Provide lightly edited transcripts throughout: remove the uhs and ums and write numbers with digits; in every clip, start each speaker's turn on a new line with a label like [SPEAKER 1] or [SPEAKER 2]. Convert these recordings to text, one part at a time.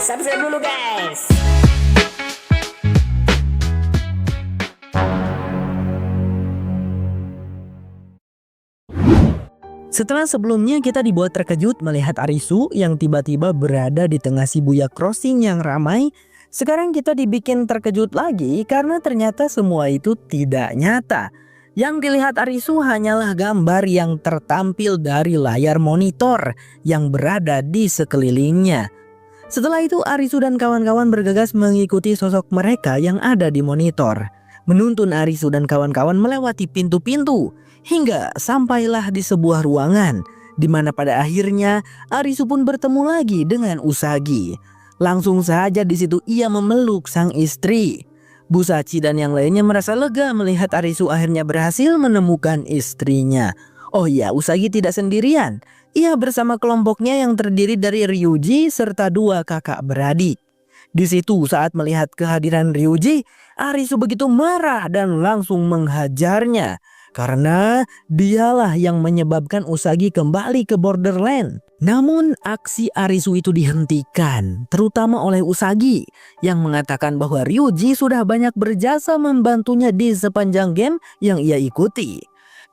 [SPEAKER 1] Subscribe dulu guys.
[SPEAKER 2] Setelah sebelumnya kita dibuat terkejut melihat Arisu yang tiba-tiba berada di tengah Shibuya Crossing yang ramai, sekarang kita dibikin terkejut lagi karena ternyata semua itu tidak nyata. Yang dilihat Arisu hanyalah gambar yang tertampil dari layar monitor yang berada di sekelilingnya. Setelah itu Arisu dan kawan-kawan bergegas mengikuti sosok mereka yang ada di monitor, menuntun Arisu dan kawan-kawan melewati pintu-pintu hingga sampailah di sebuah ruangan di mana pada akhirnya Arisu pun bertemu lagi dengan Usagi. Langsung saja di situ ia memeluk sang istri. Busachi dan yang lainnya merasa lega melihat Arisu akhirnya berhasil menemukan istrinya. Oh iya, Usagi tidak sendirian. Ia bersama kelompoknya yang terdiri dari Ryuji serta dua kakak beradik. Di situ saat melihat kehadiran Ryuji, Arisu begitu marah dan langsung menghajarnya. Karena dialah yang menyebabkan Usagi kembali ke Borderland. Namun aksi Arisu itu dihentikan, terutama oleh Usagi yang mengatakan bahwa Ryuji sudah banyak berjasa membantunya di sepanjang game yang ia ikuti.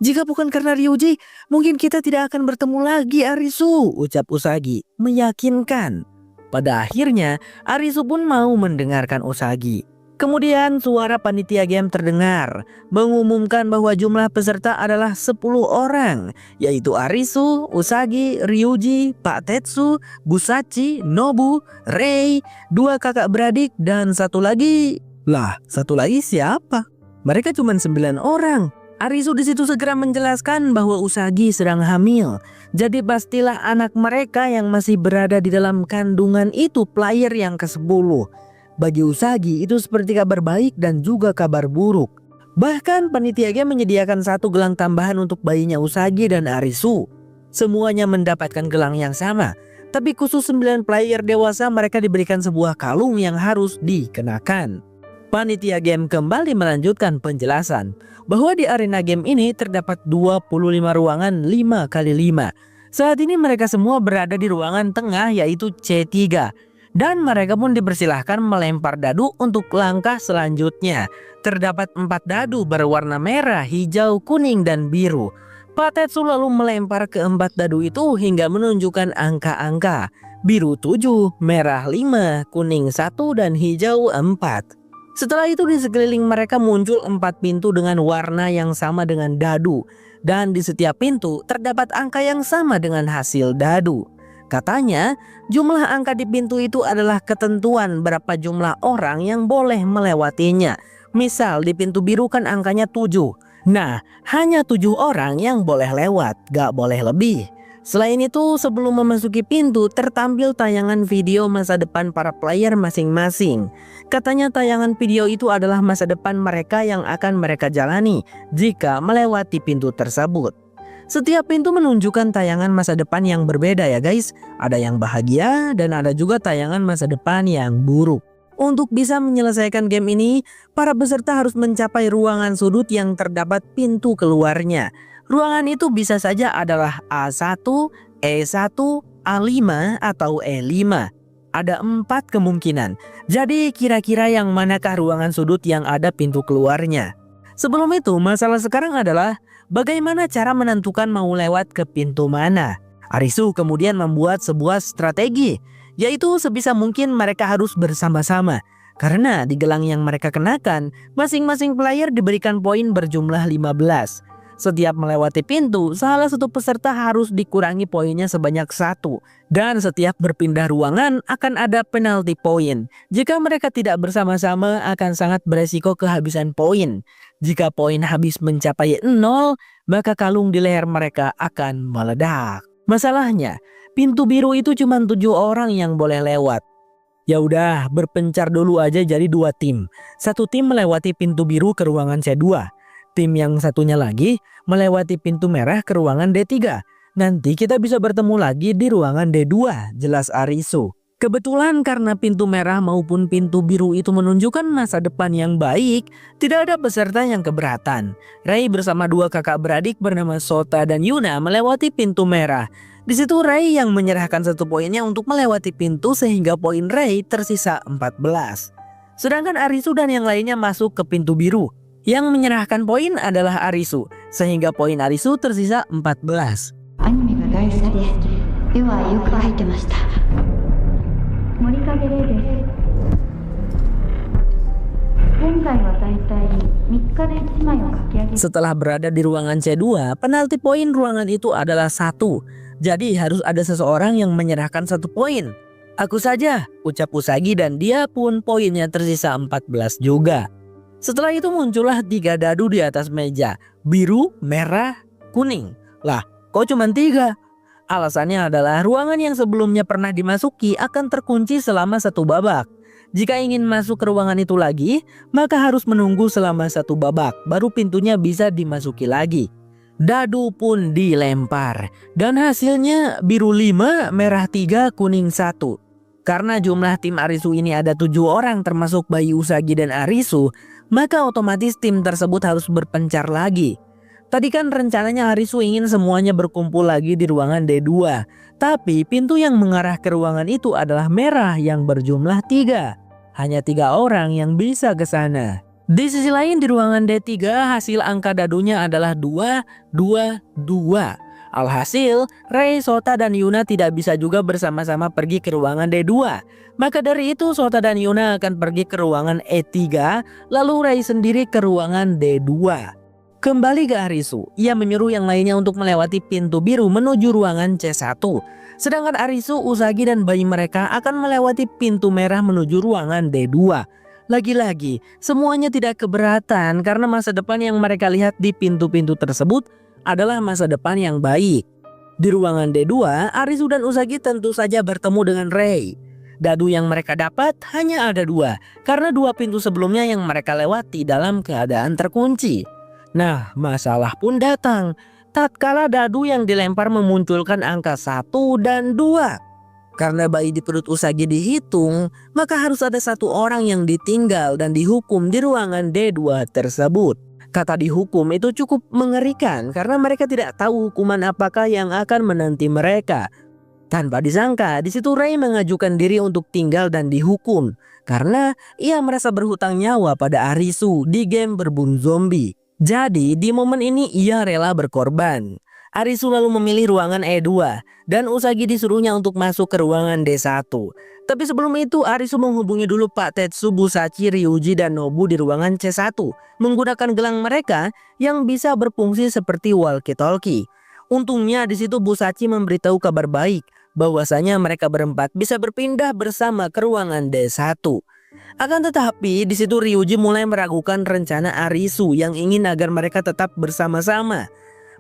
[SPEAKER 2] Jika bukan karena Ryuji, mungkin kita tidak akan bertemu lagi Arisu, ucap Usagi, meyakinkan. Pada akhirnya, Arisu pun mau mendengarkan Usagi. Kemudian suara panitia game terdengar, mengumumkan bahwa jumlah peserta adalah 10 orang, yaitu Arisu, Usagi, Ryuji, Pak Tetsu, Busachi, Nobu, Rei, dua kakak beradik, dan satu lagi. Lah, satu lagi siapa? Mereka cuma 9 orang. Arisu di situ segera menjelaskan bahwa Usagi sedang hamil. Jadi pastilah anak mereka yang masih berada di dalam kandungan itu player yang ke-10. Bagi Usagi itu seperti kabar baik dan juga kabar buruk. Bahkan panitia game menyediakan satu gelang tambahan untuk bayinya Usagi dan Arisu. Semuanya mendapatkan gelang yang sama. Tapi khusus 9 player dewasa mereka diberikan sebuah kalung yang harus dikenakan. Panitia game kembali melanjutkan penjelasan bahwa di arena game ini terdapat 25 ruangan 5x5. Saat ini mereka semua berada di ruangan tengah yaitu C3. Dan mereka pun dipersilahkan melempar dadu untuk langkah selanjutnya. Terdapat 4 dadu berwarna merah, hijau, kuning, dan biru. Pak Tetsu lalu melempar keempat dadu itu hingga menunjukkan angka-angka. Biru 7, merah 5, kuning 1, dan hijau 4. Setelah itu di sekeliling mereka muncul 4 pintu dengan warna yang sama dengan dadu. Dan di setiap pintu terdapat angka yang sama dengan hasil dadu. Katanya jumlah angka di pintu itu adalah ketentuan berapa jumlah orang yang boleh melewatinya. Misal di pintu biru kan angkanya 7. Nah, hanya 7 orang yang boleh lewat, gak boleh lebih. Selain itu, sebelum memasuki pintu tertampil tayangan video masa depan para player masing-masing. Katanya tayangan video itu adalah masa depan mereka yang akan mereka jalani jika melewati pintu tersebut. Setiap pintu menunjukkan tayangan masa depan yang berbeda ya guys. Ada yang bahagia dan ada juga tayangan masa depan yang buruk. Untuk bisa menyelesaikan game ini, para peserta harus mencapai ruangan sudut yang terdapat pintu keluarnya. Ruangan itu bisa saja adalah A1, E1, A5, atau E5. Ada 4 kemungkinan. Jadi kira-kira yang manakah ruangan sudut yang ada pintu keluarnya? Sebelum itu, masalah sekarang adalah bagaimana cara menentukan mau lewat ke pintu mana. Arisu kemudian membuat sebuah strategi, yaitu sebisa mungkin mereka harus bersama-sama. Karena di gelang yang mereka kenakan, masing-masing player diberikan poin berjumlah 15. Setiap melewati pintu, salah satu peserta harus dikurangi poinnya sebanyak 1. Dan setiap berpindah ruangan akan ada penalti poin. Jika mereka tidak bersama-sama akan sangat beresiko kehabisan poin. Jika poin habis mencapai 0, maka kalung di leher mereka akan meledak. Masalahnya, pintu biru itu cuma 7 orang yang boleh lewat. Ya udah, berpencar dulu aja jadi 2 tim. Satu tim melewati pintu biru ke ruangan C2. Tim yang satunya lagi melewati pintu merah ke ruangan D3. Nanti kita bisa bertemu lagi di ruangan D2, jelas Arisu. Kebetulan karena pintu merah maupun pintu biru itu menunjukkan masa depan yang baik, tidak ada peserta yang keberatan. Rei bersama 2 kakak beradik bernama Sota dan Yuna melewati pintu merah. Di situ Rei yang menyerahkan 1 poinnya untuk melewati pintu sehingga poin Rei tersisa 14. Sedangkan Arisu dan yang lainnya masuk ke pintu biru. Yang menyerahkan poin adalah Arisu sehingga poin Arisu tersisa 14.
[SPEAKER 1] アニメが大好きで絵はよく描いてました。森影玲です。現在はだいたい3日で1枚を描き上げ。
[SPEAKER 2] Setelah berada di ruangan C2, penalti poin ruangan itu adalah 1. Jadi harus ada seseorang yang menyerahkan 1 poin. Aku saja, ucap Usagi, dan dia pun poinnya tersisa 14 juga. Setelah itu muncullah 3 dadu di atas meja, biru, merah, kuning. Lah, kok cuma 3? Alasannya adalah ruangan yang sebelumnya pernah dimasuki akan terkunci selama 1 babak. Jika ingin masuk ke ruangan itu lagi, maka harus menunggu selama 1 babak, baru pintunya bisa dimasuki lagi. Dadu pun dilempar, dan hasilnya biru 5, merah 3, kuning 1. Karena jumlah tim Arisu ini ada 7 orang termasuk bayi Usagi dan Arisu, maka otomatis tim tersebut harus berpencar lagi. Tadi kan rencananya Arisu ingin semuanya berkumpul lagi di ruangan D2. Tapi pintu yang mengarah ke ruangan itu adalah merah yang berjumlah 3. Hanya 3 orang yang bisa ke sana. Di sisi lain di ruangan D3 hasil angka dadunya adalah 2, 2, 2. Alhasil Rei, Sota, dan Yuna tidak bisa juga bersama-sama pergi ke ruangan D2. Maka dari itu Sota dan Yuna akan pergi ke ruangan E3, lalu Rei sendiri ke ruangan D2. Kembali ke Arisu, ia menyuruh yang lainnya untuk melewati pintu biru menuju ruangan C1. Sedangkan Arisu, Usagi, dan bayi mereka akan melewati pintu merah menuju ruangan D2. Lagi-lagi, semuanya tidak keberatan karena masa depan yang mereka lihat di pintu-pintu tersebut adalah masa depan yang baik. Di ruangan D2, Arisu dan Usagi tentu saja bertemu dengan Rei. Dadu yang mereka dapat hanya ada 2, karena 2 pintu sebelumnya yang mereka lewati dalam keadaan terkunci. Nah, masalah pun datang. Tatkala dadu yang dilempar memunculkan angka 1 dan 2. Karena bayi di perut Usagi dihitung, maka harus ada 1 orang yang ditinggal dan dihukum di ruangan D2 tersebut. Kata dihukum itu cukup mengerikan karena mereka tidak tahu hukuman apakah yang akan menanti mereka. Tanpa disangka, di situ Rei mengajukan diri untuk tinggal dan dihukum karena ia merasa berhutang nyawa pada Arisu di game berbunuh zombie. Jadi di momen ini ia rela berkorban. Arisu lalu memilih ruangan E2 dan Usagi disuruhnya untuk masuk ke ruangan D1. Tapi sebelum itu Arisu menghubungi dulu Pak Tetsu, Busachi, Ryuji, dan Nobu di ruangan C1 menggunakan gelang mereka yang bisa berfungsi seperti walkie-talkie. Untungnya di situ Busachi memberitahu kabar baik bahwasanya mereka berempat bisa berpindah bersama ke ruangan D1. Akan tetapi di situ Ryuji mulai meragukan rencana Arisu yang ingin agar mereka tetap bersama-sama.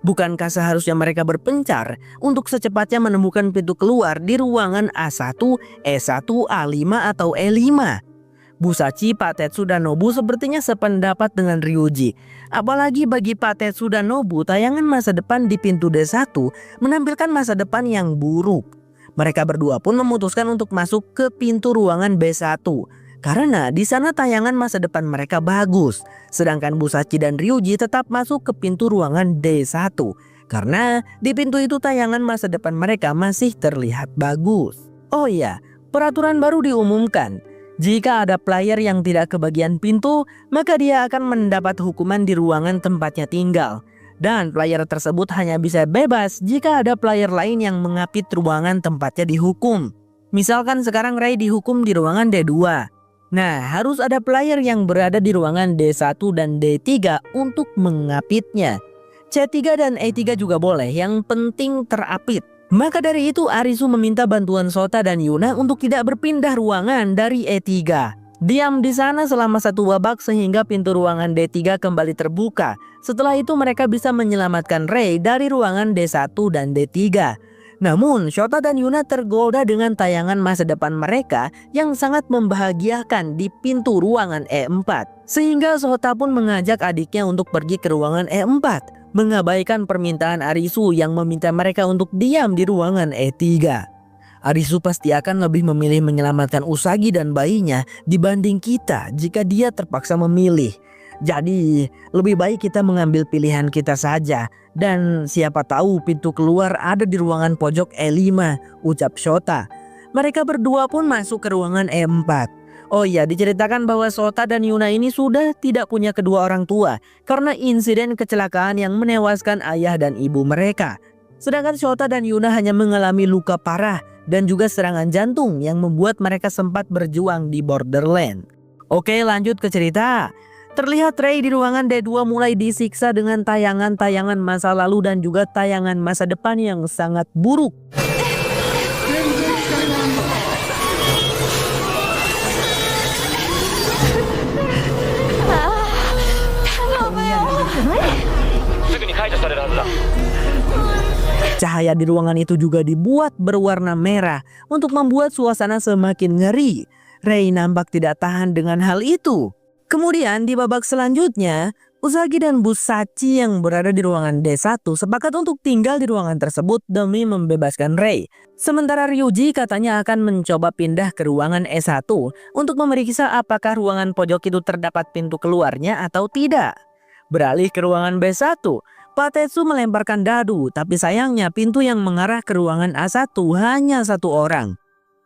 [SPEAKER 2] Bukankah seharusnya mereka berpencar untuk secepatnya menemukan pintu keluar di ruangan A1, E1, A5 atau E5? Busachi, Pak Tetsu, dan Nobu sepertinya sependapat dengan Ryuji. Apalagi bagi Pak Tetsu dan Nobu, tayangan masa depan di pintu D1 menampilkan masa depan yang buruk. Mereka berdua pun memutuskan untuk masuk ke pintu ruangan B1. Karena di sana tayangan masa depan mereka bagus. Sedangkan Busachi dan Ryuji tetap masuk ke pintu ruangan D1. Karena di pintu itu tayangan masa depan mereka masih terlihat bagus. Oh iya, peraturan baru diumumkan. Jika ada player yang tidak kebagian pintu, maka dia akan mendapat hukuman di ruangan tempatnya tinggal. Dan player tersebut hanya bisa bebas jika ada player lain yang mengapit ruangan tempatnya dihukum. Misalkan sekarang Rei dihukum di ruangan D2. Nah, harus ada player yang berada di ruangan D1 dan D3 untuk mengapitnya. C3 dan E3 juga boleh, yang penting terapit. Maka dari itu Arisu meminta bantuan Sota dan Yuna untuk tidak berpindah ruangan dari E3. Diam di sana selama 1 babak sehingga pintu ruangan D3 kembali terbuka. Setelah itu mereka bisa menyelamatkan Rei dari ruangan D1 dan D3. Namun, Shota dan Yuna tergoda dengan tayangan masa depan mereka yang sangat membahagiakan di pintu ruangan E4. Sehingga Shota pun mengajak adiknya untuk pergi ke ruangan E4, mengabaikan permintaan Arisu yang meminta mereka untuk diam di ruangan E3. Arisu pasti akan lebih memilih menyelamatkan Usagi dan bayinya dibanding kita jika dia terpaksa memilih. Jadi lebih baik kita mengambil pilihan kita saja. Dan siapa tahu pintu keluar ada di ruangan pojok E5, ucap Shota. Mereka berdua pun masuk ke ruangan E4. Oh iya, diceritakan bahwa Shota dan Yuna ini sudah tidak punya kedua orang tua karena insiden kecelakaan yang menewaskan ayah dan ibu mereka. Sedangkan Shota dan Yuna hanya mengalami luka parah dan juga serangan jantung yang membuat mereka sempat berjuang di Borderland. Oke, lanjut ke cerita. Terlihat Rei di ruangan D2 mulai disiksa dengan tayangan-tayangan masa lalu dan juga tayangan masa depan yang sangat buruk. Cahaya di ruangan itu juga dibuat berwarna merah untuk membuat suasana semakin ngeri. Rei nampak tidak tahan dengan hal itu. Kemudian di babak selanjutnya, Usagi dan Busachi yang berada di ruangan D1 sepakat untuk tinggal di ruangan tersebut demi membebaskan Rei. Sementara Ryuji katanya akan mencoba pindah ke ruangan E1 untuk memeriksa apakah ruangan pojok itu terdapat pintu keluarnya atau tidak. Beralih ke ruangan B1, Patetsu melemparkan dadu, tapi sayangnya pintu yang mengarah ke ruangan A1 hanya satu orang.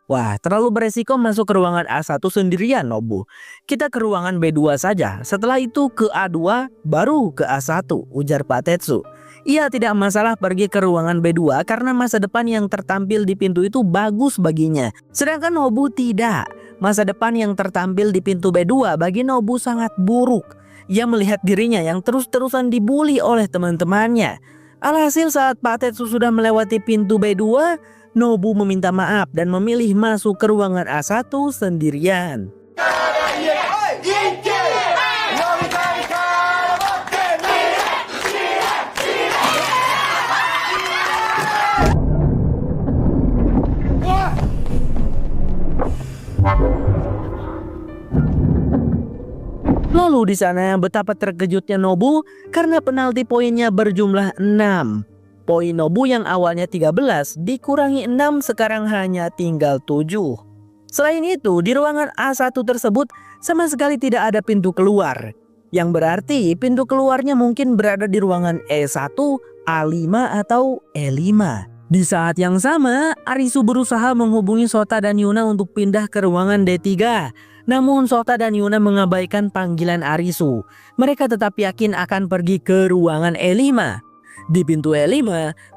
[SPEAKER 2] Wah, terlalu beresiko masuk ke ruangan A1 sendirian, Nobu. Kita ke ruangan B2 saja, setelah itu ke A2, baru ke A1, ujar Patetsu. Ia tidak masalah pergi ke ruangan B2 karena masa depan yang tertampil di pintu itu bagus baginya. Sedangkan Nobu tidak. Masa depan yang tertampil di pintu B2 bagi Nobu sangat buruk. Ia melihat dirinya yang terus-terusan dibully oleh teman-temannya. Alhasil saat Patetsu sudah melewati pintu B2, Nobu meminta maaf dan memilih masuk ke ruangan A1 sendirian. Lalu di sana betapa terkejutnya Nobu karena penalti poinnya berjumlah 6. Poin Nobu yang awalnya 13 dikurangi 6 sekarang hanya tinggal 7. Selain itu di ruangan A1 tersebut sama sekali tidak ada pintu keluar. Yang berarti pintu keluarnya mungkin berada di ruangan E1, A5 atau E5. Di saat yang sama Arisu berusaha menghubungi Shota dan Yuna untuk pindah ke ruangan D3. Namun Shota dan Yuna mengabaikan panggilan Arisu. Mereka tetap yakin akan pergi ke ruangan E5. Di pintu E5,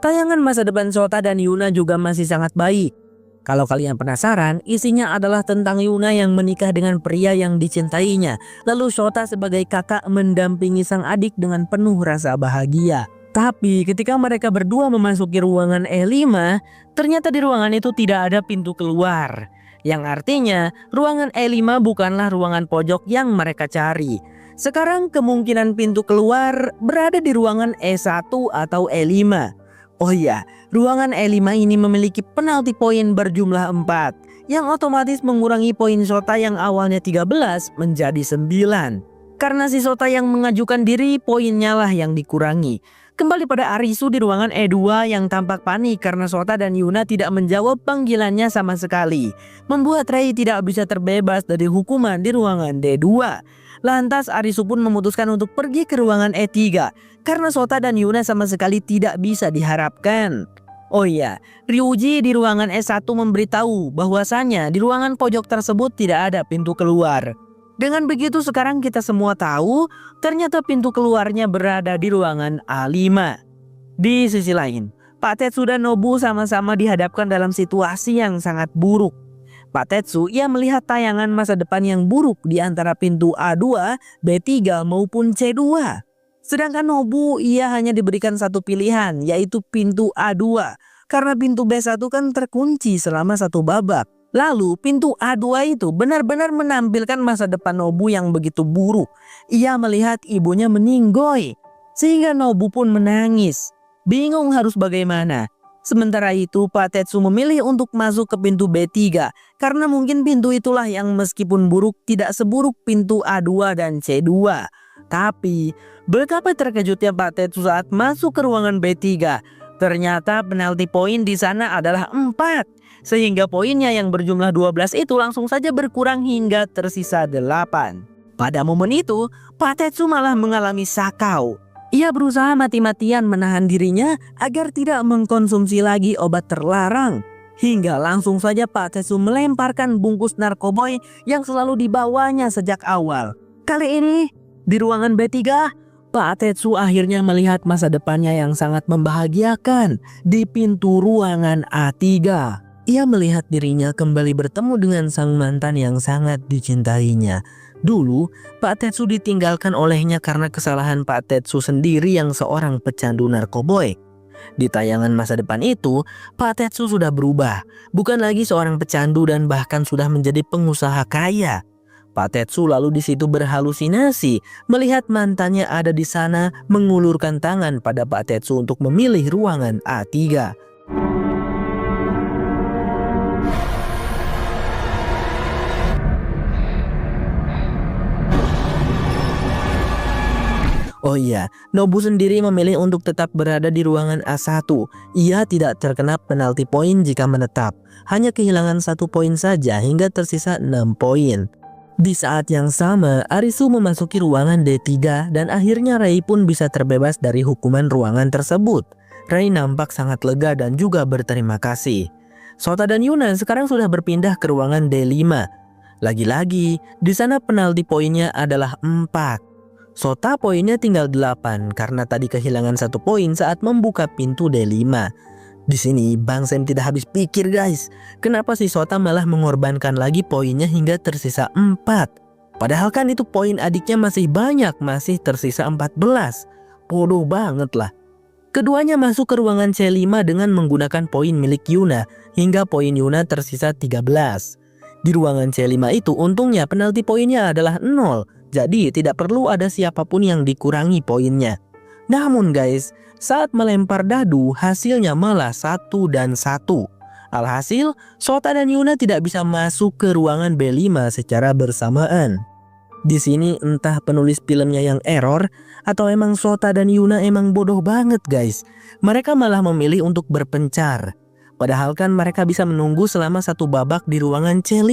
[SPEAKER 2] tayangan masa depan Shota dan Yuna juga masih sangat baik. Kalau kalian penasaran, isinya adalah tentang Yuna yang menikah dengan pria yang dicintainya. Lalu Shota sebagai kakak mendampingi sang adik dengan penuh rasa bahagia. Tapi ketika mereka berdua memasuki ruangan E5, ternyata di ruangan itu tidak ada pintu keluar. Yang artinya, ruangan E5 bukanlah ruangan pojok yang mereka cari. Sekarang kemungkinan pintu keluar berada di ruangan E1 atau E5. Oh iya, ruangan E5 ini memiliki penalti poin berjumlah 4, yang otomatis mengurangi poin Shota yang awalnya 13 menjadi 9. Karena si Shota yang mengajukan diri, poinnya lah yang dikurangi. Kembali pada Arisu di ruangan E2 yang tampak panik karena Shota dan Yuna tidak menjawab panggilannya sama sekali, membuat Rei tidak bisa terbebas dari hukuman di ruangan D2. Lantas Arisu pun memutuskan untuk pergi ke ruangan E3 karena Shota dan Yuna sama sekali tidak bisa diharapkan. Oh iya, Ryuji di ruangan E1 memberitahu bahwasanya di ruangan pojok tersebut tidak ada pintu keluar. Dengan begitu sekarang kita semua tahu ternyata pintu keluarnya berada di ruangan A5. Di sisi lain, Patetsu dan Nobu sama-sama dihadapkan dalam situasi yang sangat buruk. Patetsu ia melihat tayangan masa depan yang buruk di antara pintu A2, B3 maupun C2. Sedangkan Nobu ia hanya diberikan satu pilihan, yaitu pintu A2 karena pintu B1 kan terkunci selama satu babak. Lalu pintu A2 itu benar-benar menampilkan masa depan Nobu yang begitu buruk. Ia melihat ibunya meninggoy sehingga Nobu pun menangis. Bingung harus bagaimana. Sementara itu Patetsu memilih untuk masuk ke pintu B3 karena mungkin pintu itulah yang meskipun buruk tidak seburuk pintu A2 dan C2. Tapi betapa terkejutnya Patetsu saat masuk ke ruangan B3. Ternyata penalti poin di sana adalah 4. Sehingga poinnya yang berjumlah 12 itu langsung saja berkurang hingga tersisa 8. Pada momen itu, Pak Tetsu malah mengalami sakau. Ia berusaha mati-matian menahan dirinya agar tidak mengkonsumsi lagi obat terlarang. Hingga langsung saja Pak Tetsu melemparkan bungkus narkoboy yang selalu dibawanya sejak awal. Kali ini, di ruangan B3, Pak Tetsu akhirnya melihat masa depannya yang sangat membahagiakan di pintu ruangan A3. Ia melihat dirinya kembali bertemu dengan sang mantan yang sangat dicintainya. Dulu, Pak Tetsu ditinggalkan olehnya karena kesalahan Pak Tetsu sendiri yang seorang pecandu narkoboy. Di tayangan masa depan itu, Pak Tetsu sudah berubah, bukan lagi seorang pecandu dan bahkan sudah menjadi pengusaha kaya. Pak Tetsu lalu di situ berhalusinasi melihat mantannya ada di sana mengulurkan tangan pada Pak Tetsu untuk memilih ruangan A3. Oh iya, Nobu sendiri memilih untuk tetap berada di ruangan A1. Ia tidak terkena penalti poin jika menetap. Hanya kehilangan 1 poin saja hingga tersisa 6 poin. Di saat yang sama, Arisu memasuki ruangan D3 dan akhirnya Rei pun bisa terbebas dari hukuman ruangan tersebut. Rei nampak sangat lega dan juga berterima kasih. Sota dan Yuna sekarang sudah berpindah ke ruangan D5. Lagi-lagi, di sana penalti poinnya adalah 4. Sota poinnya tinggal 8 karena tadi kehilangan 1 poin saat membuka pintu D5. Di sini Bang Sam tidak habis pikir guys. Kenapa si Sota malah mengorbankan lagi poinnya hingga tersisa 4? Padahal kan itu poin adiknya masih banyak, masih tersisa 14. Bodoh banget lah. Keduanya masuk ke ruangan C5 dengan menggunakan poin milik Yuna hingga poin Yuna tersisa 13. Di ruangan C5 itu untungnya penalti poinnya adalah 0. Jadi tidak perlu ada siapapun yang dikurangi poinnya. Namun guys, saat melempar dadu hasilnya malah 1 dan 1. Alhasil, Sota dan Yuna tidak bisa masuk ke ruangan B5 secara bersamaan. Di sini entah penulis filmnya yang error atau emang Sota dan Yuna emang bodoh banget guys. Mereka malah memilih untuk berpencar. Padahal kan mereka bisa menunggu selama 1 babak di ruangan C5.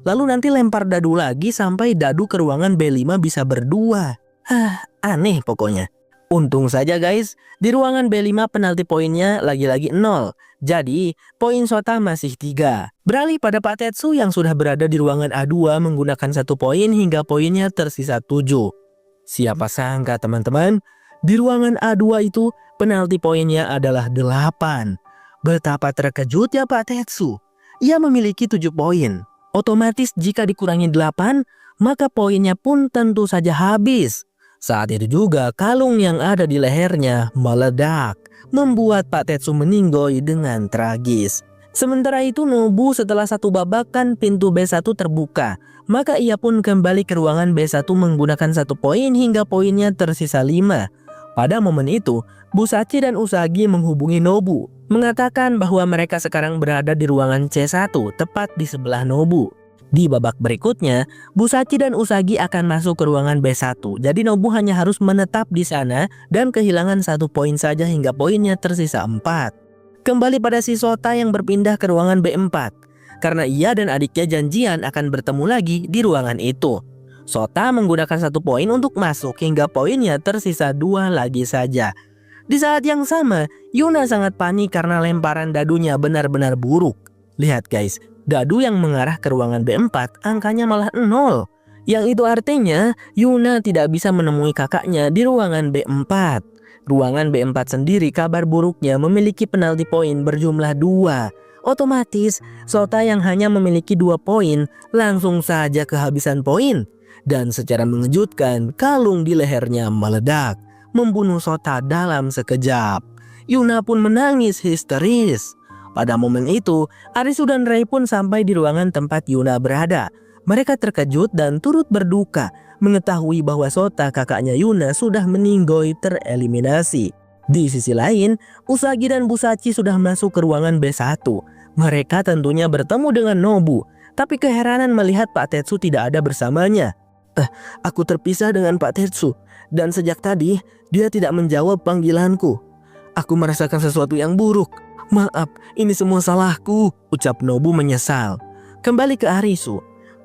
[SPEAKER 2] Lalu nanti lempar dadu lagi sampai dadu ke ruangan B5 bisa berdua. Aneh pokoknya. Untung saja guys, di ruangan B5 penalti poinnya lagi-lagi 0. Jadi, poin Sota masih 3. Beralih pada Pak Tetsu yang sudah berada di ruangan A2 menggunakan 1 poin hingga poinnya tersisa 7. Siapa sangka teman-teman, di ruangan A2 itu penalti poinnya adalah 8. Betapa terkejutnya Pak Tetsu. Ia memiliki 7 poin. Otomatis jika dikurangi 8, maka poinnya pun tentu saja habis. Saat itu juga kalung yang ada di lehernya meledak, membuat Pak Tetsu meninggoy dengan tragis. Sementara itu Nobu setelah 1 babak kan pintu B1 terbuka. Maka ia pun kembali ke ruangan B1 menggunakan 1 poin hingga poinnya tersisa 5. Pada momen itu, Busachi dan Usagi menghubungi Nobu, mengatakan bahwa mereka sekarang berada di ruangan C1, tepat di sebelah Nobu. Di babak berikutnya, Busachi dan Usagi akan masuk ke ruangan B1, jadi Nobu hanya harus menetap di sana dan kehilangan 1 poin saja hingga poinnya tersisa 4. Kembali pada si Sota yang berpindah ke ruangan B4, karena ia dan adiknya janjian akan bertemu lagi di ruangan itu. Sota menggunakan 1 poin untuk masuk hingga poinnya tersisa 2 lagi saja. Di saat yang sama, Yuna sangat panik karena lemparan dadunya benar-benar buruk. Lihat guys, dadu yang mengarah ke ruangan B4 angkanya malah 0. Yang itu artinya Yuna tidak bisa menemui kakaknya di ruangan B4. Ruangan B4 sendiri kabar buruknya memiliki penalti poin berjumlah 2. Otomatis, Sota yang hanya memiliki 2 poin langsung saja kehabisan poin. Dan secara mengejutkan, kalung di lehernya meledak, membunuh Sota dalam sekejap. Yuna pun menangis histeris. Pada momen itu, Arisu dan Rei pun sampai di ruangan tempat Yuna berada. Mereka terkejut dan turut berduka mengetahui bahwa Sota kakaknya Yuna sudah meninggoy tereliminasi. Di sisi lain, Usagi dan Busachi sudah masuk ke ruangan B1. Mereka tentunya bertemu dengan Nobu, tapi keheranan melihat Pak Tetsu tidak ada bersamanya. Aku terpisah dengan Pak Tetsu, dan sejak tadi dia tidak menjawab panggilanku. Aku merasakan sesuatu yang buruk. Maaf, ini semua salahku, ucap Nobu menyesal. Kembali ke Arisu.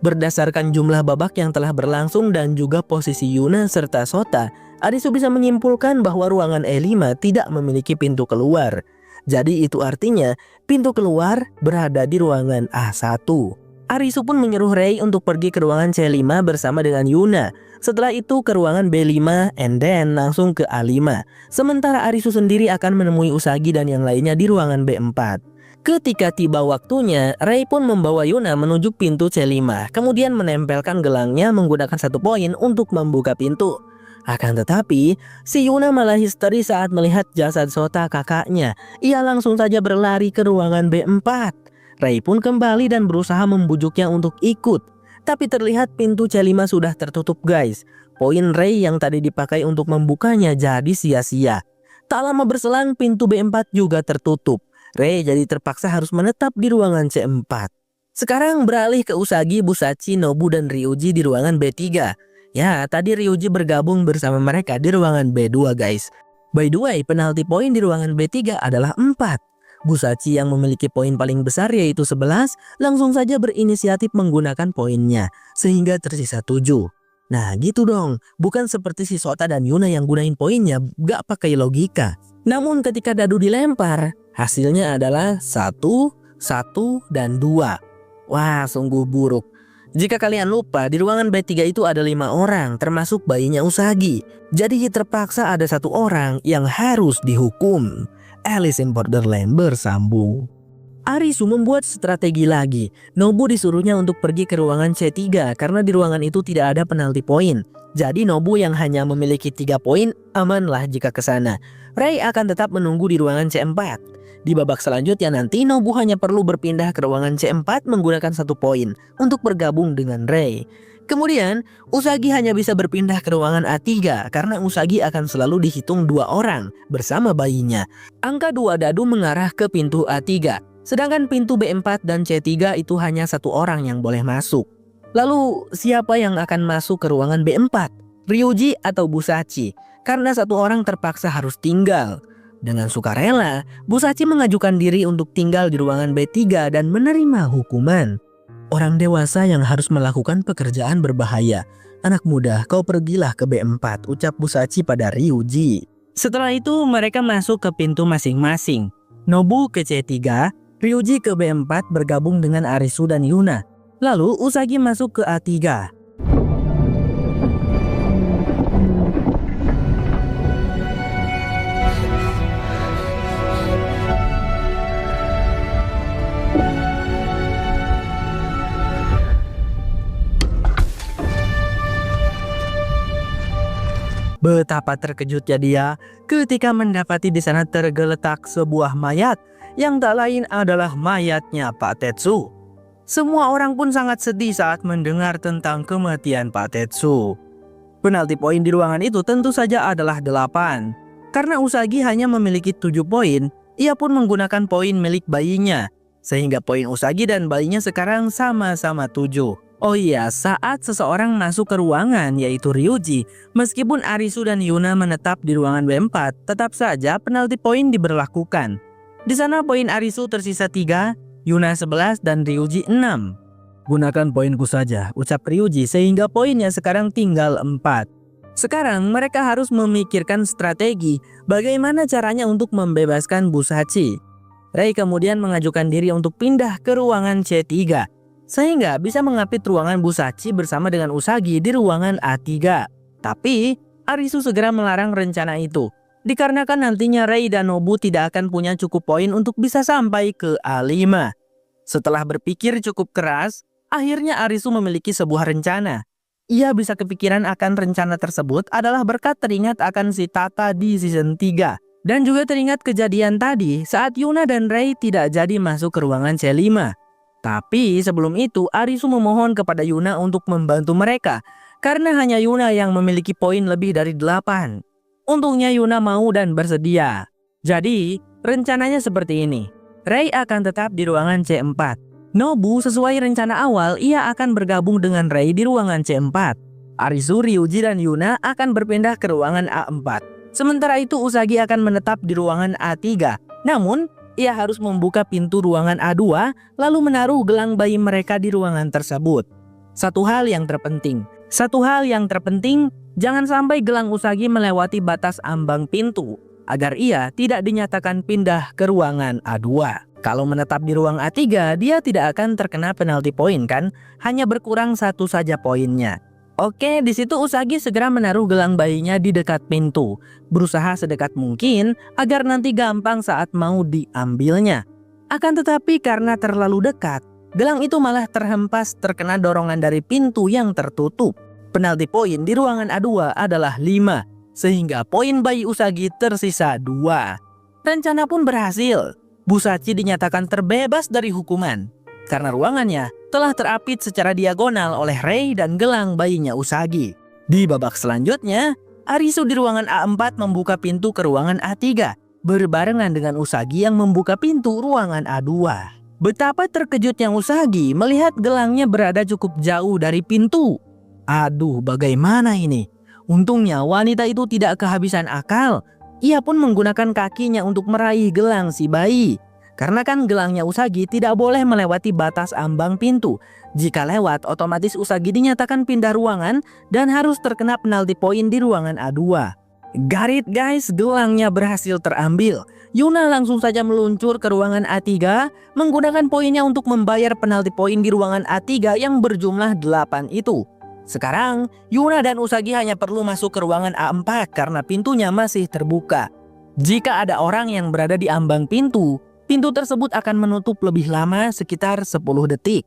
[SPEAKER 2] Berdasarkan jumlah babak yang telah berlangsung dan juga posisi Yuna serta Sota, Arisu bisa menyimpulkan bahwa ruangan E5 tidak memiliki pintu keluar. Jadi itu artinya pintu keluar berada di ruangan A1. Arisu pun menyuruh Rei untuk pergi ke ruangan C5 bersama dengan Yuna. Setelah itu ke ruangan B5 and then langsung ke A5. Sementara Arisu sendiri akan menemui Usagi dan yang lainnya di ruangan B4. Ketika tiba waktunya, Rei pun membawa Yuna menuju pintu C5, kemudian menempelkan gelangnya menggunakan 1 poin untuk membuka pintu. Akan tetapi, si Yuna malah histeri saat melihat jasad Sota kakaknya. Ia langsung saja berlari ke ruangan B4. Rei pun kembali dan berusaha membujuknya untuk ikut. Tapi terlihat pintu C5 sudah tertutup guys. Poin Rei yang tadi dipakai untuk membukanya jadi sia-sia. Tak lama berselang pintu B4 juga tertutup. Rei jadi terpaksa harus menetap di ruangan C4. Sekarang beralih ke Usagi, Busachi, Nobu, dan Ryuji di ruangan B3. Ya, tadi Ryuji bergabung bersama mereka di ruangan B2 guys. By the way, penalti poin di ruangan B3 adalah 4. Busachi yang memiliki poin paling besar yaitu 11, langsung saja berinisiatif menggunakan poinnya, sehingga tersisa 7. Nah gitu dong, bukan seperti si Sota dan Yuna yang gunain poinnya gak pakai logika. Namun ketika dadu dilempar, hasilnya adalah 1, 1, dan 2. Wah, sungguh buruk. Jika kalian lupa, di ruangan B3 itu ada 5 orang, termasuk bayinya Usagi. Jadi terpaksa ada 1 orang yang harus dihukum. Alice in Borderland bersambung. Arisu membuat strategi lagi. Nobu disuruhnya untuk pergi ke ruangan C3 karena di ruangan itu tidak ada penalti poin. Jadi Nobu yang hanya memiliki 3 poin amanlah jika ke sana. Rei akan tetap menunggu di ruangan C4. Di babak selanjutnya nanti Nobu hanya perlu berpindah ke ruangan C4 menggunakan 1 poin untuk bergabung dengan Rei. Kemudian Usagi hanya bisa berpindah ke ruangan A3 karena Usagi akan selalu dihitung 2 orang bersama bayinya. Angka 2 dadu mengarah ke pintu A3. Sedangkan pintu B4 dan C3 itu hanya 1 orang yang boleh masuk. Lalu siapa yang akan masuk ke ruangan B4? Ryuji atau Busachi? Karena 1 orang terpaksa harus tinggal. Dengan sukarela, Busachi mengajukan diri untuk tinggal di ruangan B3 dan menerima hukuman. Orang dewasa yang harus melakukan pekerjaan berbahaya. Anak muda, kau pergilah ke B4, ucap Busachi pada Ryuji. Setelah itu mereka masuk ke pintu masing-masing. Nobu ke C3, Ryuji ke B4 bergabung dengan Arisu dan Yuna. Lalu Usagi masuk ke A3. Betapa terkejutnya dia ketika mendapati di sana tergeletak sebuah mayat yang tak lain adalah mayatnya Pak Tetsu. Semua orang pun sangat sedih saat mendengar tentang kematian Pak Tetsu. Penalti poin di ruangan itu tentu saja adalah 8. Karena Usagi hanya memiliki 7 poin, ia pun menggunakan poin milik bayinya. Sehingga poin Usagi dan bayinya sekarang sama-sama 7. Oh iya, saat seseorang masuk ke ruangan yaitu Ryuji, meskipun Arisu dan Yuna menetap di ruangan B4, tetap saja penalti poin diberlakukan. Di sana poin Arisu tersisa 3, Yuna 11 dan Ryuji 6. Gunakan poinku saja, ucap Ryuji sehingga poinnya sekarang tinggal 4. Sekarang mereka harus memikirkan strategi bagaimana caranya untuk membebaskan Busachi. Rei kemudian mengajukan diri untuk pindah ke ruangan C3. Sehingga bisa mengapit ruangan Busachi bersama dengan Usagi di ruangan A3. Tapi Arisu segera melarang rencana itu, dikarenakan nantinya Rei dan Nobu tidak akan punya cukup poin untuk bisa sampai ke A5. Setelah berpikir cukup keras, akhirnya Arisu memiliki sebuah rencana. Ia bisa kepikiran akan rencana tersebut adalah berkat teringat akan si Tata di season 3. Dan juga teringat kejadian tadi saat Yuna dan Rei tidak jadi masuk ke ruangan C5. Tapi sebelum itu Arisu memohon kepada Yuna untuk membantu mereka karena hanya Yuna yang memiliki poin lebih dari 8. Untungnya Yuna mau dan bersedia. Jadi rencananya seperti ini. Rei akan tetap di ruangan C4. Nobu sesuai rencana awal ia akan bergabung dengan Rei di ruangan C4. Arisu, Ryuji dan Yuna akan berpindah ke ruangan A4. Sementara itu Usagi akan menetap di ruangan A3. Namun ia harus membuka pintu ruangan A2 lalu menaruh gelang bayi mereka di ruangan tersebut. Satu hal yang terpenting, jangan sampai gelang Usagi melewati batas ambang pintu agar ia tidak dinyatakan pindah ke ruangan A2. Kalau menetap di ruang A3, dia tidak akan terkena penalti poin kan? Hanya berkurang 1 saja poinnya. Oke, di situ Usagi segera menaruh gelang bayinya di dekat pintu, berusaha sedekat mungkin agar nanti gampang saat mau diambilnya. Akan tetapi karena terlalu dekat, gelang itu malah terhempas terkena dorongan dari pintu yang tertutup. Penalti poin di ruangan A2 adalah 5, sehingga poin bayi Usagi tersisa 2. Rencana pun berhasil. Busachi dinyatakan terbebas dari hukuman karena ruangannya telah terapit secara diagonal oleh Rei dan gelang bayinya Usagi. Di babak selanjutnya, Arisu di ruangan A4 membuka pintu ke ruangan A3, berbarengan dengan Usagi yang membuka pintu ruangan A2. Betapa terkejutnya Usagi melihat gelangnya berada cukup jauh dari pintu. Aduh, bagaimana ini? Untungnya wanita itu tidak kehabisan akal. Ia pun menggunakan kakinya untuk meraih gelang si bayi. Karena kan gelangnya Usagi tidak boleh melewati batas ambang pintu. Jika lewat, otomatis Usagi dinyatakan pindah ruangan dan harus terkena penalti poin di ruangan A2. Got it guys, gelangnya berhasil terambil. Yuna langsung saja meluncur ke ruangan A3 menggunakan poinnya untuk membayar penalti poin di ruangan A3 yang berjumlah 8 itu. Sekarang Yuna dan Usagi hanya perlu masuk ke ruangan A4 karena pintunya masih terbuka. Jika ada orang yang berada di ambang pintu, pintu tersebut akan menutup lebih lama sekitar 10 detik.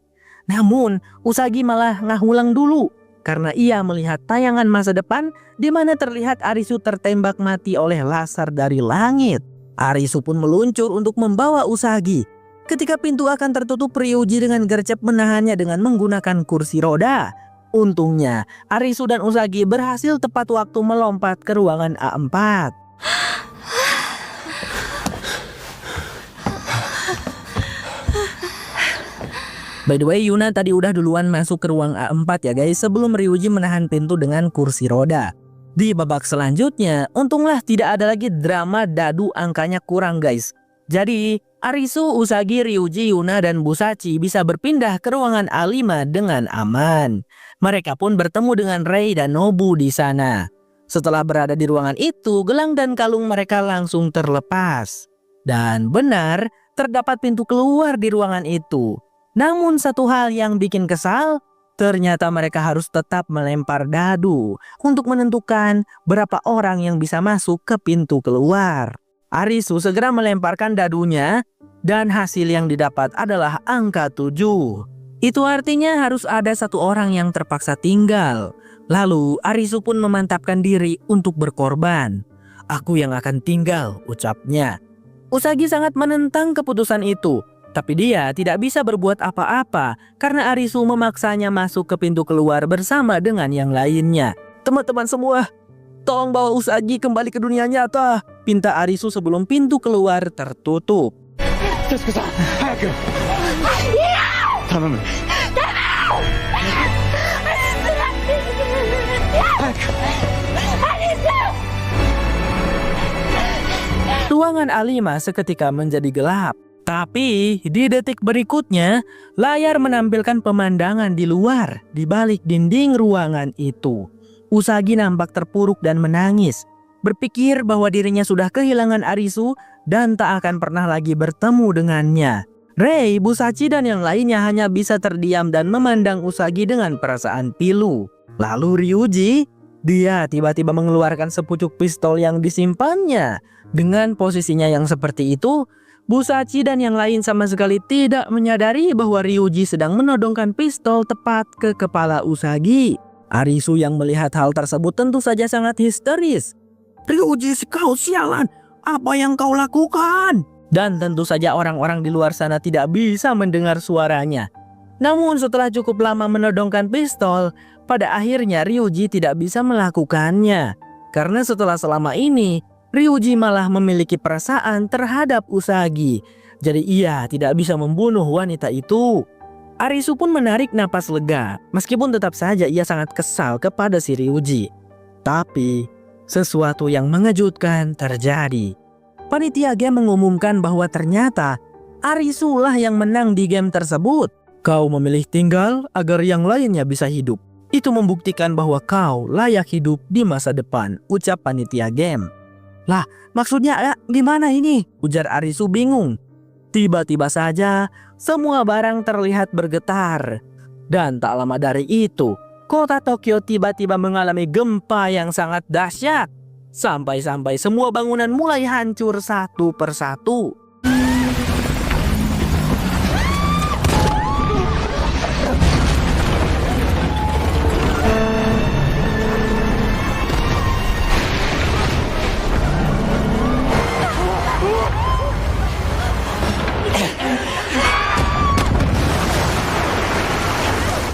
[SPEAKER 2] Namun Usagi malah ngahulang dulu karena ia melihat tayangan masa depan di mana terlihat Arisu tertembak mati oleh laser dari langit. Arisu pun meluncur untuk membawa Usagi. Ketika pintu akan tertutup, Ryuji dengan gercep menahannya dengan menggunakan kursi roda. Untungnya Arisu dan Usagi berhasil tepat waktu melompat ke ruangan A4. By the way, Yuna tadi udah duluan masuk ke ruang A4 ya guys, sebelum Ryuji menahan pintu dengan kursi roda. Di babak selanjutnya, untunglah tidak ada lagi drama dadu angkanya kurang guys. Jadi, Arisu, Usagi, Ryuji, Yuna, dan Busachi bisa berpindah ke ruangan A5 dengan aman. Mereka pun bertemu dengan Rei dan Nobu di sana. Setelah berada di ruangan itu, gelang dan kalung mereka langsung terlepas. Dan benar, terdapat pintu keluar di ruangan itu. Namun satu hal yang bikin kesal, ternyata mereka harus tetap melempar dadu untuk menentukan berapa orang yang bisa masuk ke pintu keluar. Arisu segera melemparkan dadunya dan hasil yang didapat adalah angka 7. Itu artinya harus ada satu orang yang terpaksa tinggal. Lalu Arisu pun memantapkan diri untuk berkorban. "Aku yang akan tinggal," ucapnya. Usagi sangat menentang keputusan itu. Tapi dia tidak bisa berbuat apa-apa karena Arisu memaksanya masuk ke pintu keluar bersama dengan yang lainnya. "Teman-teman semua, tolong bawa Usagi kembali ke dunia nyata," pinta Arisu sebelum pintu keluar tertutup. Ruangan A5 seketika menjadi gelap. Tapi di detik berikutnya, layar menampilkan pemandangan di luar, di balik dinding ruangan itu. Usagi nampak terpuruk dan menangis, berpikir bahwa dirinya sudah kehilangan Arisu dan tak akan pernah lagi bertemu dengannya. Rei, Busachi, dan yang lainnya hanya bisa terdiam dan memandang Usagi dengan perasaan pilu. Lalu Ryuji, dia tiba-tiba mengeluarkan sepucuk pistol yang disimpannya. Dengan posisinya yang seperti itu, Busachi dan yang lain sama sekali tidak menyadari bahwa Ryuji sedang menodongkan pistol tepat ke kepala Usagi. Arisu yang melihat hal tersebut tentu saja sangat histeris. "Ryuji, kau sialan, apa yang kau lakukan?" Dan tentu saja orang-orang di luar sana tidak bisa mendengar suaranya. Namun setelah cukup lama menodongkan pistol, pada akhirnya Ryuji tidak bisa melakukannya. Karena setelah selama ini, Ryuji malah memiliki perasaan terhadap Usagi. Jadi ia tidak bisa membunuh wanita itu. Arisu pun menarik napas lega, meskipun tetap saja ia sangat kesal kepada si Ryuji. Tapi sesuatu yang mengejutkan terjadi. Panitia game mengumumkan bahwa ternyata Arisu lah yang menang di game tersebut. Kau memilih tinggal agar yang lainnya bisa hidup. Itu membuktikan bahwa kau layak hidup di masa depan, ucap panitia game. Lah, maksudnya gimana ini? Ujar Arisu bingung. Tiba-tiba saja, semua barang terlihat bergetar. Dan tak lama dari itu, kota Tokyo tiba-tiba mengalami gempa yang sangat dahsyat. Sampai-sampai semua bangunan mulai hancur satu persatu.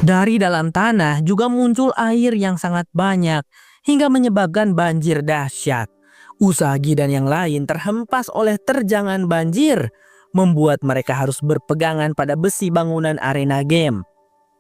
[SPEAKER 2] Dari dalam tanah juga muncul air yang sangat banyak hingga menyebabkan banjir dahsyat. Usagi dan yang lain terhempas oleh terjangan banjir, membuat mereka harus berpegangan pada besi bangunan arena game.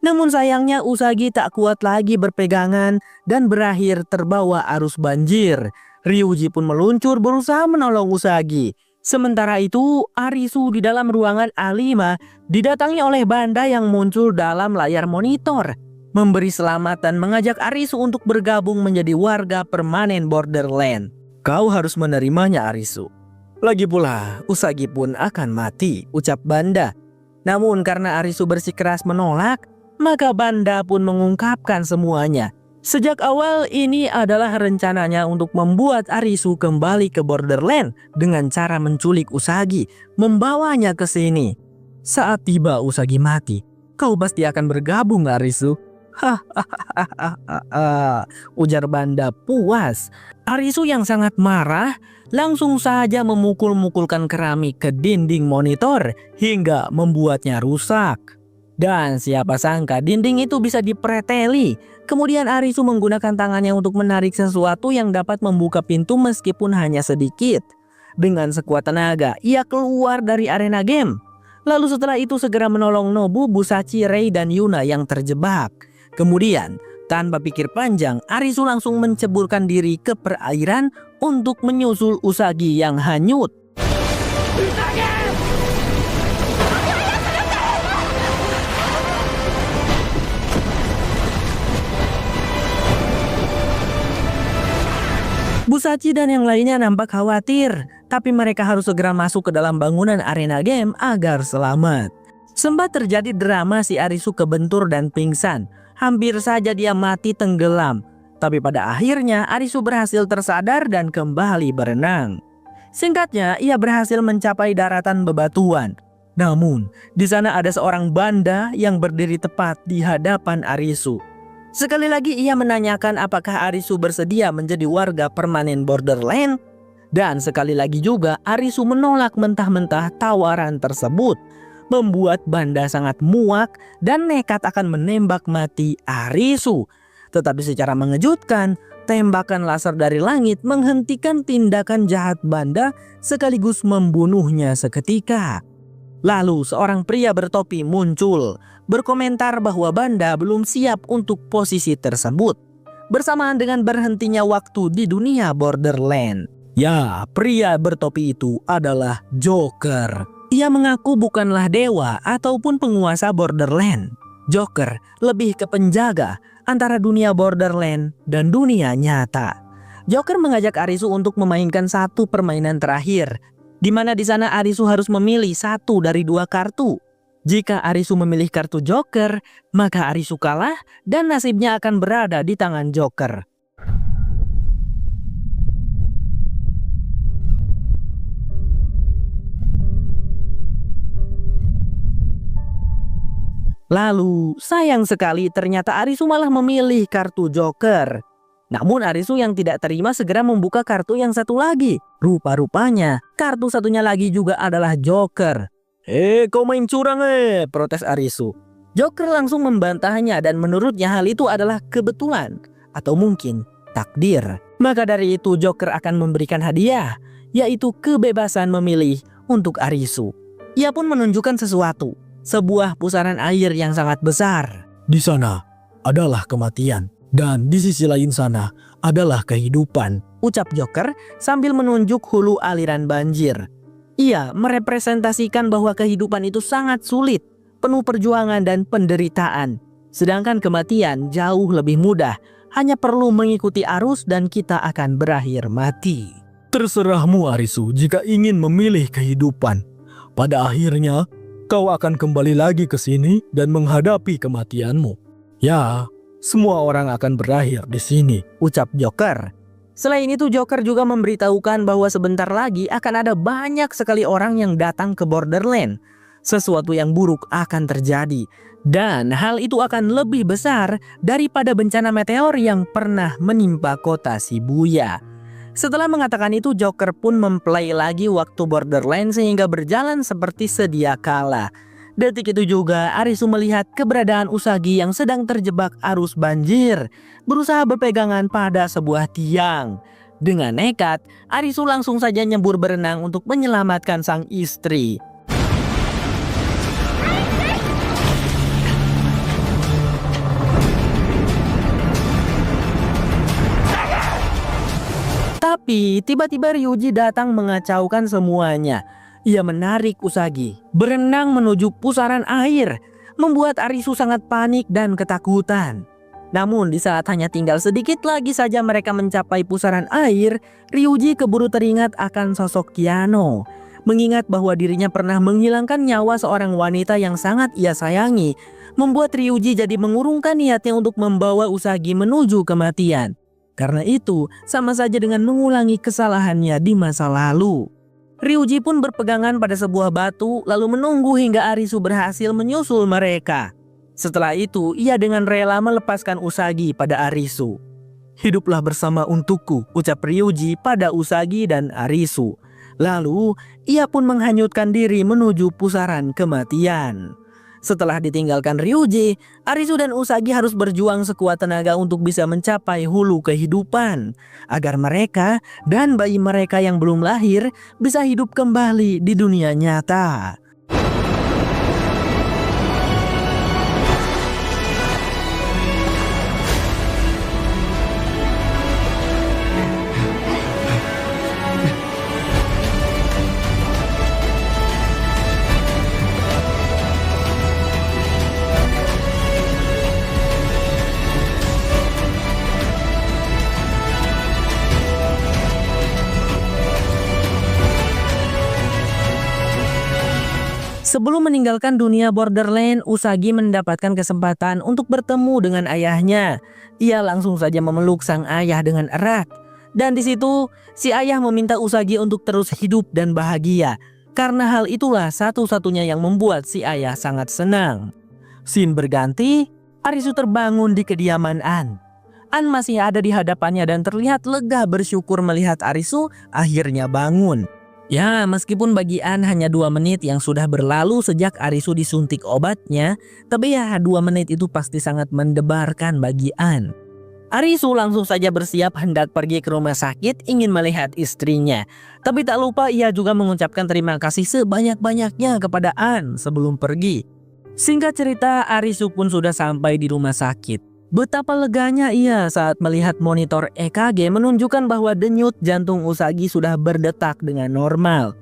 [SPEAKER 2] Namun sayangnya Usagi tak kuat lagi berpegangan dan berakhir terbawa arus banjir. Ryuji pun meluncur berusaha menolong Usagi. Sementara itu, Arisu di dalam ruangan A5 didatangi oleh Banda yang muncul dalam layar monitor. Memberi selamat dan mengajak Arisu untuk bergabung menjadi warga permanen Borderland. Kau harus menerimanya, Arisu. Lagi pula, Usagi pun akan mati, ucap Banda. Namun karena Arisu bersikeras menolak, maka Banda pun mengungkapkan semuanya. Sejak awal ini adalah rencananya untuk membuat Arisu kembali ke Borderland dengan cara menculik Usagi, membawanya ke sini. Saat tiba Usagi mati, kau pasti akan bergabung, Arisu. Hahaha, ujar Banda puas. Arisu yang sangat marah langsung saja memukul-mukulkan keramik ke dinding monitor hingga membuatnya rusak. Dan siapa sangka dinding itu bisa dipreteli. Kemudian Arisu menggunakan tangannya untuk menarik sesuatu yang dapat membuka pintu meskipun hanya sedikit. Dengan sekuat tenaga, ia keluar dari arena game. Lalu setelah itu segera menolong Nobu, Busachi, Rei, dan Yuna yang terjebak. Kemudian, tanpa pikir panjang, Arisu langsung menceburkan diri ke perairan untuk menyusul Usagi yang hanyut. Busachi dan yang lainnya nampak khawatir, tapi mereka harus segera masuk ke dalam bangunan arena game agar selamat. Sempat terjadi drama si Arisu kebentur dan pingsan. Hampir saja dia mati tenggelam. Tapi pada akhirnya Arisu berhasil tersadar dan kembali berenang. Singkatnya, ia berhasil mencapai daratan bebatuan. Namun, di sana ada seorang Banda yang berdiri tepat di hadapan Arisu. Sekali lagi ia menanyakan apakah Arisu bersedia menjadi warga permanen Borderland. Dan sekali lagi juga Arisu menolak mentah-mentah tawaran tersebut, membuat Banda sangat muak dan nekat akan menembak mati Arisu. Tetapi secara mengejutkan, tembakan laser dari langit menghentikan tindakan jahat Banda sekaligus membunuhnya seketika. Lalu seorang pria bertopi muncul, berkomentar bahwa Banda belum siap untuk posisi tersebut, bersamaan dengan berhentinya waktu di dunia Borderland. Ya, pria bertopi itu adalah Joker. Ia mengaku bukanlah dewa ataupun penguasa Borderland. Joker lebih ke penjaga antara dunia Borderland dan dunia nyata. Joker mengajak Arisu untuk memainkan satu permainan terakhir, di mana di sana Arisu harus memilih satu dari dua kartu. Jika Arisu memilih kartu Joker, maka Arisu kalah dan nasibnya akan berada di tangan Joker. Lalu, sayang sekali ternyata Arisu malah memilih kartu Joker. Namun Arisu yang tidak terima segera membuka kartu yang satu lagi. Rupa-rupanya kartu satunya lagi juga adalah Joker. Kau main curang protes Arisu. Joker langsung membantahnya dan menurutnya hal itu adalah kebetulan atau mungkin takdir. Maka dari itu Joker akan memberikan hadiah, yaitu kebebasan memilih untuk Arisu. Ia pun menunjukkan sesuatu, sebuah pusaran air yang sangat besar. Di sana adalah kematian. Dan di sisi lain sana adalah kehidupan, ucap Joker sambil menunjuk hulu aliran banjir. Ia merepresentasikan bahwa kehidupan itu sangat sulit, penuh perjuangan dan penderitaan. Sedangkan kematian jauh lebih mudah, hanya perlu mengikuti arus dan kita akan berakhir mati.
[SPEAKER 3] Terserahmu Arisu jika ingin memilih kehidupan. Pada akhirnya, kau akan kembali lagi ke sini dan menghadapi kematianmu. Ya, semua orang akan berakhir di sini,
[SPEAKER 2] ucap Joker. Selain itu, Joker juga memberitahukan bahwa sebentar lagi akan ada banyak sekali orang yang datang ke Borderland. Sesuatu yang buruk akan terjadi, dan hal itu akan lebih besar daripada bencana meteor yang pernah menimpa kota Shibuya. Setelah mengatakan itu, Joker pun memplay lagi waktu Borderland sehingga berjalan seperti sedia kala. Detik itu juga Arisu melihat keberadaan Usagi yang sedang terjebak arus banjir, berusaha berpegangan pada sebuah tiang. Dengan nekat, Arisu langsung saja nyebur berenang untuk menyelamatkan sang istri. Tapi tiba-tiba Ryuji datang mengacaukan semuanya. Ia menarik Usagi, berenang menuju pusaran air, membuat Arisu sangat panik dan ketakutan. Namun di saat hanya tinggal sedikit lagi saja mereka mencapai pusaran air, Ryuji keburu teringat akan sosok Kiano. Mengingat bahwa dirinya pernah menghilangkan nyawa seorang wanita yang sangat ia sayangi, membuat Ryuji jadi mengurungkan niatnya untuk membawa Usagi menuju kematian. Karena itu, sama saja dengan mengulangi kesalahannya di masa lalu. Ryuji pun berpegangan pada sebuah batu lalu menunggu hingga Arisu berhasil menyusul mereka. Setelah itu, ia dengan rela melepaskan Usagi pada Arisu. "Hiduplah bersama untukku," ucap Ryuji pada Usagi dan Arisu. Lalu, ia pun menghanyutkan diri menuju pusaran kematian. Setelah ditinggalkan Ryuji, Arisu dan Usagi harus berjuang sekuat tenaga untuk bisa mencapai hulu kehidupan, agar mereka dan bayi mereka yang belum lahir bisa hidup kembali di dunia nyata. Sebelum meninggalkan dunia Borderland, Usagi mendapatkan kesempatan untuk bertemu dengan ayahnya. Ia langsung saja memeluk sang ayah dengan erat. Dan di situ, si ayah meminta Usagi untuk terus hidup dan bahagia. Karena hal itulah satu-satunya yang membuat si ayah sangat senang. Scene berganti, Arisu terbangun di kediaman An. An masih ada di hadapannya dan terlihat lega bersyukur melihat Arisu akhirnya bangun. Ya, meskipun bagi An hanya 2 menit yang sudah berlalu sejak Arisu disuntik obatnya, tapi ya 2 menit itu pasti sangat mendebarkan bagi An. Arisu langsung saja bersiap hendak pergi ke rumah sakit ingin melihat istrinya. Tapi tak lupa ia juga mengucapkan terima kasih sebanyak-banyaknya kepada An sebelum pergi. Singkat cerita, Arisu pun sudah sampai di rumah sakit. Betapa leganya ia saat melihat monitor EKG menunjukkan bahwa denyut jantung Usagi sudah berdetak dengan normal.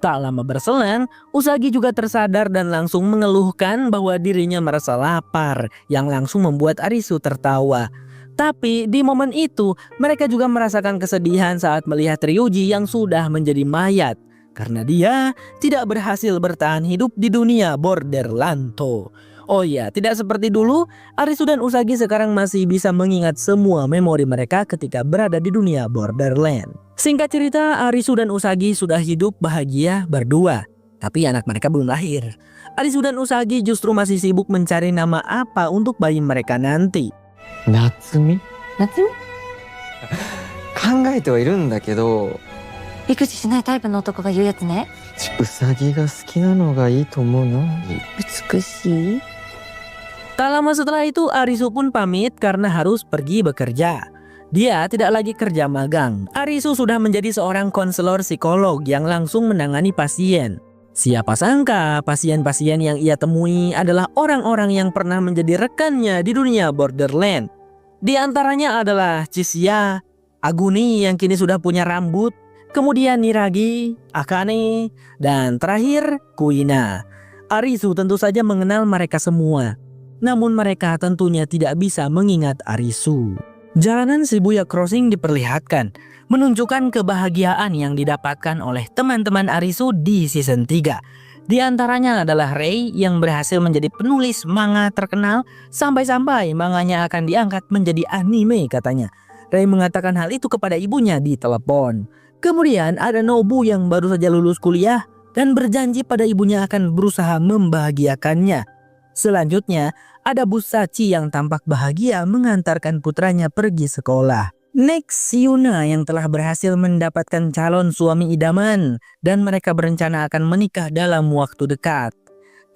[SPEAKER 2] Tak lama berselang, Usagi juga tersadar dan langsung mengeluhkan bahwa dirinya merasa lapar, yang langsung membuat Arisu tertawa. Tapi di momen itu, mereka juga merasakan kesedihan saat melihat Ryuji yang sudah menjadi mayat, karena dia tidak berhasil bertahan hidup di dunia Borderland. Oh iya, tidak seperti dulu, Arisu dan Usagi sekarang masih bisa mengingat semua memori mereka ketika berada di dunia Borderland. Singkat cerita, Arisu dan Usagi sudah hidup bahagia berdua. Tapi anak mereka belum lahir. Arisu dan Usagi justru masih sibuk mencari nama apa untuk bayi mereka nanti.
[SPEAKER 4] Natsumi?
[SPEAKER 5] Natsumi?
[SPEAKER 4] 考えてはいるんだけど、
[SPEAKER 5] 育児しないタイプの男が言うやつね。
[SPEAKER 4] うさぎが好きなのがいいと思うな。
[SPEAKER 5] 美しい。
[SPEAKER 2] Tak lama setelah itu, Arisu pun pamit karena harus pergi bekerja. Dia tidak lagi kerja magang. Arisu sudah menjadi seorang konselor psikolog yang langsung menangani pasien. Siapa sangka pasien-pasien yang ia temui adalah orang-orang yang pernah menjadi rekannya di dunia Borderland. Di antaranya adalah Chishia, Aguni yang kini sudah punya rambut, kemudian Niragi, Akane, dan terakhir Kuina. Arisu tentu saja mengenal mereka semua. Namun mereka tentunya tidak bisa mengingat Arisu. Jalanan Shibuya Crossing diperlihatkan, menunjukkan kebahagiaan yang didapatkan oleh teman-teman Arisu di season 3. Di antaranya adalah Rei yang berhasil menjadi penulis manga terkenal sampai-sampai manganya akan diangkat menjadi anime katanya. Rei mengatakan hal itu kepada ibunya di telepon. Kemudian ada Nobu yang baru saja lulus kuliah dan berjanji pada ibunya akan berusaha membahagiakannya. Selanjutnya, ada Busachi yang tampak bahagia mengantarkan putranya pergi sekolah. Next, Yuna yang telah berhasil mendapatkan calon suami idaman dan mereka berencana akan menikah dalam waktu dekat.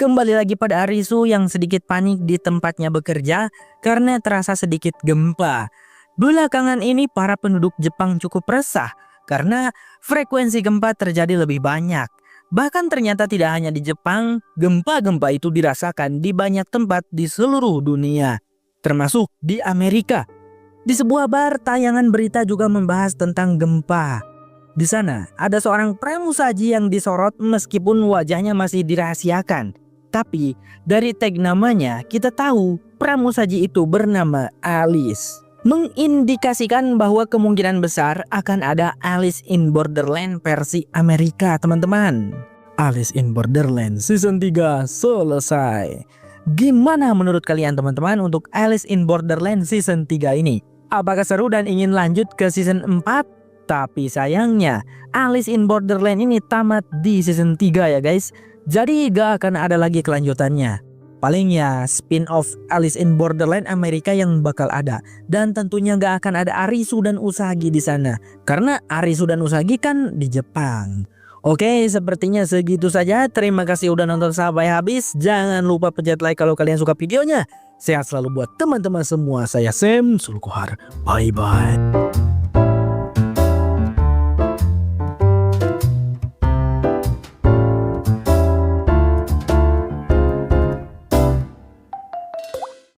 [SPEAKER 2] Kembali lagi pada Arisu yang sedikit panik di tempatnya bekerja karena terasa sedikit gempa. Belakangan ini para penduduk Jepang cukup resah karena frekuensi gempa terjadi lebih banyak. Bahkan ternyata tidak hanya di Jepang, gempa-gempa itu dirasakan di banyak tempat di seluruh dunia, termasuk di Amerika. Di sebuah bar, tayangan berita juga membahas tentang gempa. Di sana, ada seorang pramusaji yang disorot meskipun wajahnya masih dirahasiakan. Tapi, dari tag namanya, kita tahu pramusaji itu bernama Alice. Mengindikasikan bahwa kemungkinan besar akan ada Alice in Borderland versi Amerika, teman-teman. Alice in Borderland season 3 selesai. Gimana menurut kalian teman-teman untuk Alice in Borderland season 3 ini? Apakah seru dan ingin lanjut ke season 4? Tapi sayangnya Alice in Borderland ini tamat di season 3 ya guys. Jadi gak akan ada lagi kelanjutannya. Paling ya spin-off Alice in Borderland Amerika yang bakal ada. Dan tentunya gak akan ada Arisu dan Usagi di sana. Karena Arisu dan Usagi kan di Jepang. Oke, sepertinya segitu saja. Terima kasih udah nonton sampai habis. Jangan lupa pencet like kalau kalian suka videonya. Sehat selalu buat teman-teman semua. Saya Sam Sulkohar. Bye-bye.